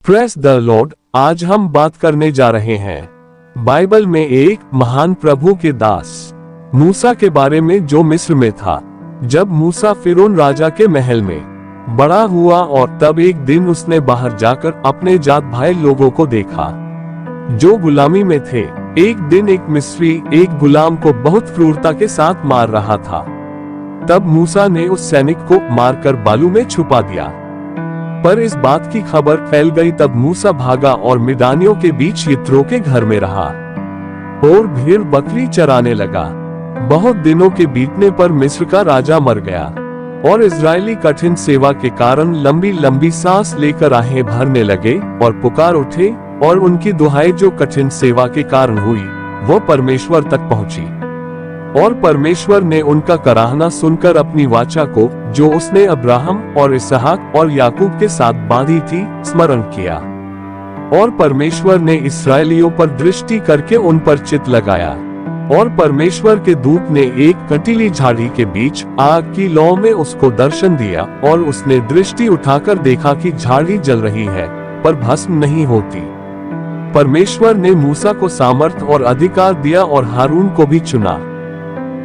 Press the Lord. आज हम बात करने जा रहे हैं बाइबल में एक महान प्रभु के दास मूसा के बारे में, जो मिस्र में था जब मूसा फिरौन राजा के महल में बड़ा हुआ। और तब एक दिन उसने बाहर जाकर अपने जात भाई लोगों को देखा जो गुलामी में थे। एक दिन एक मिस्री एक गुलाम को बहुत क्रूरता के साथ मार रहा था। तब मूसा ने उस सैनिक को मारकर बालू में छुपा दिया। पर इस बात की खबर फैल गई तब मूसा भागा और मिदानियों के बीच यित्रो के घर में रहा और भेड़ बकरी चराने लगा। बहुत दिनों के बीतने पर मिस्र का राजा मर गया और इजरायली कठिन सेवा के कारण लंबी लंबी सांस लेकर आहें भरने लगे और पुकार उठे, और उनकी दुहाई जो कठिन सेवा के कारण हुई वो परमेश्वर तक पहुंची। और परमेश्वर ने उनका कराहना सुनकर अपनी वाचा को, जो उसने अब्राहम और इसहाक और याकूब के साथ बांधी थी, स्मरण किया। और परमेश्वर ने इस्राएलियों पर दृष्टि करके उन पर चित्त लगाया। और परमेश्वर के दूत ने एक कटीली झाड़ी के बीच आग की लौ में उसको दर्शन दिया, और उसने दृष्टि उठाकर देखा कि झाड़ी जल रही है पर भस्म नहीं होती। परमेश्वर ने मूसा को सामर्थ और अधिकार दिया और हारून को भी चुना।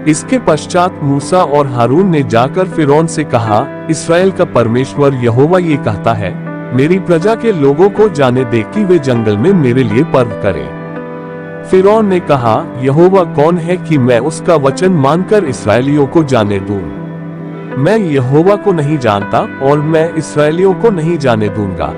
इसके पश्चात मूसा और हारून ने जाकर फिरौन से कहा, इस्राएल का परमेश्वर यहोवा ये कहता है, मेरी प्रजा के लोगों को जाने दे कि वे जंगल में मेरे लिए पर्व करें। फिरौन ने कहा, यहोवा कौन है कि मैं उसका वचन मानकर इस्राएलियों को जाने दूं? मैं यहोवा को नहीं जानता और मैं इस्राएलियों को नहीं जाने दूंगा।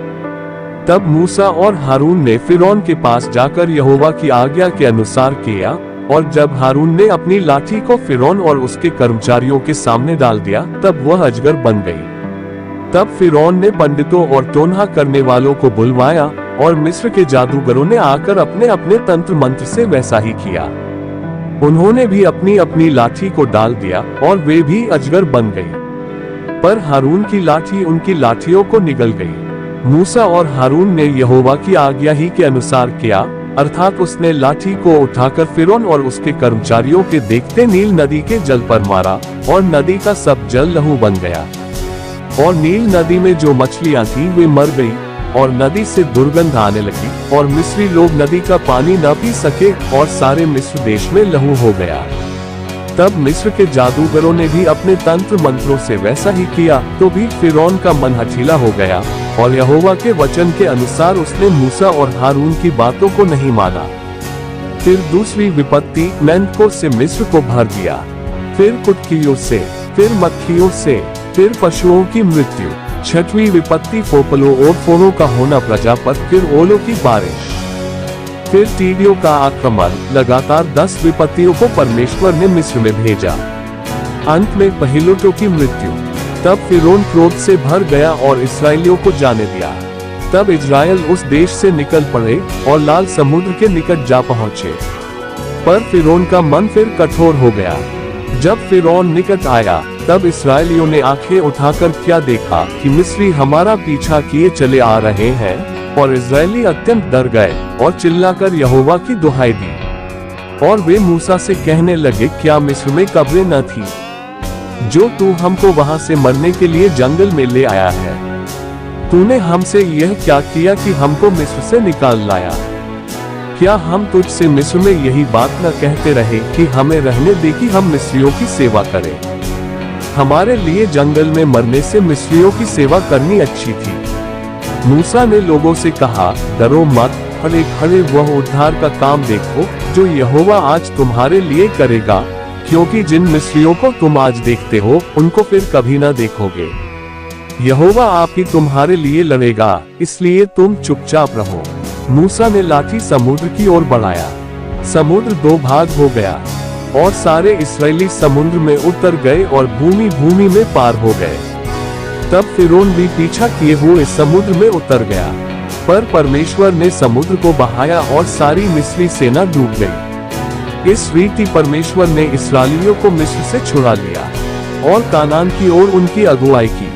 तब मूसा और हारून ने फिरौन के पास जाकर यहोवा की आज्ञा के अनुसार किया। और जब हारून ने अपनी लाठी को फिरौन और उसके कर्मचारियों के सामने डाल दिया, तब वह अजगर बन गई। तब फिरौन ने पंडितों और टोनहा करने वालों को बुलवाया, और मिस्र के जादूगरों ने आकर अपने अपने तंत्र मंत्र से वैसा ही किया। उन्होंने भी अपनी अपनी लाठी को डाल दिया और वे भी अजगर बन गई। पर हारून की लाठी उनकी लाठियों को निगल गई। मूसा और हारून ने यहोवा की आज्ञा ही के अनुसार किया, अर्थात उसने लाठी को उठाकर फिरौन और उसके कर्मचारियों के देखते नील नदी के जल पर मारा, और नदी का सब जल लहू बन गया। और नील नदी में जो मछलियां थी वे मर गई, और नदी से दुर्गंध आने लगी, और मिस्री लोग नदी का पानी न पी सके, और सारे मिस्र देश में लहू हो गया। तब मिस्र के जादूगरों ने भी अपने तंत्र मंत्रों से वैसा ही किया, तो भी फिरौन का मन हठीला हो गया, और यहोवा के वचन के अनुसार उसने मूसा और हारून की बातों को नहीं माना। फिर दूसरी विपत्ति मेंढकों से मिस्र को भर दिया, फिर कुटकियों से, फिर मक्खियों से, फिर पशुओं की मृत्यु। छठवीं विपत्ति पोपलों और फोरों का होना प्रजा पर, फिर ओलों की बारिश, फिर टीडियों का आक्रमण। लगातार 10 विपत्तियों को परमेश्वर ने मिस्र में भेजा। अंत में पहिलोटों की मृत्यु। तब फिरौन क्रोध से भर गया और इस्राएलियों को जाने दिया। तब इजराइल उस देश से निकल पड़े और लाल समुद्र के निकट जा पहुंचे। पर फिरौन का मन फिर कठोर हो गया। जब फिरौन निकट आया, तब इस्राएलियों ने आंखें उठाकर क्या देखा कि मिस्री हमारा पीछा किए चले आ रहे हैं। और इजरायली अत्यंत डर गए और चिल्लाकर यहोवा की दुहाई दी। और वे मूसा से कहने लगे, क्या मिस्र में कब्रें न थी जो तू हमको वहां से मरने के लिए जंगल में ले आया है? तूने हमसे यह क्या किया कि हमको मिस्र से निकाल लाया? क्या हम तुझसे मिस्र में यही बात न कहते रहे कि हमें रहने दे कि हम मिस्रियों की सेवा करें? हमारे लिए जंगल में मरने से मिस्रियों की सेवा करनी अच्छी थी। मूसा ने लोगों से कहा, डरो मत, खड़े खड़े वह उद्धार का काम देखो जो यहोवा आज तुम्हारे लिए करेगा, क्योंकि जिन मिस्रियों को तुम आज देखते हो उनको फिर कभी न देखोगे। यहोवा आप ही तुम्हारे लिए लड़ेगा, इसलिए तुम चुपचाप रहो। मूसा ने लाठी समुद्र की ओर बढ़ाया। समुद्र 2 भाग हो गया, और सारे इस्राएली समुद्र में उतर गए और भूमि भूमि में पार हो गए। तब फिरौन भी पीछा किए हुए समुद्र में उतर गया। पर परमेश्वर ने समुद्र को बहाया और सारी मिस्री सेना डूब गई। इस रीति परमेश्वर ने इस्राएलियों को मिस्र से छुड़ा लिया और कानान की ओर उनकी अगुवाई की।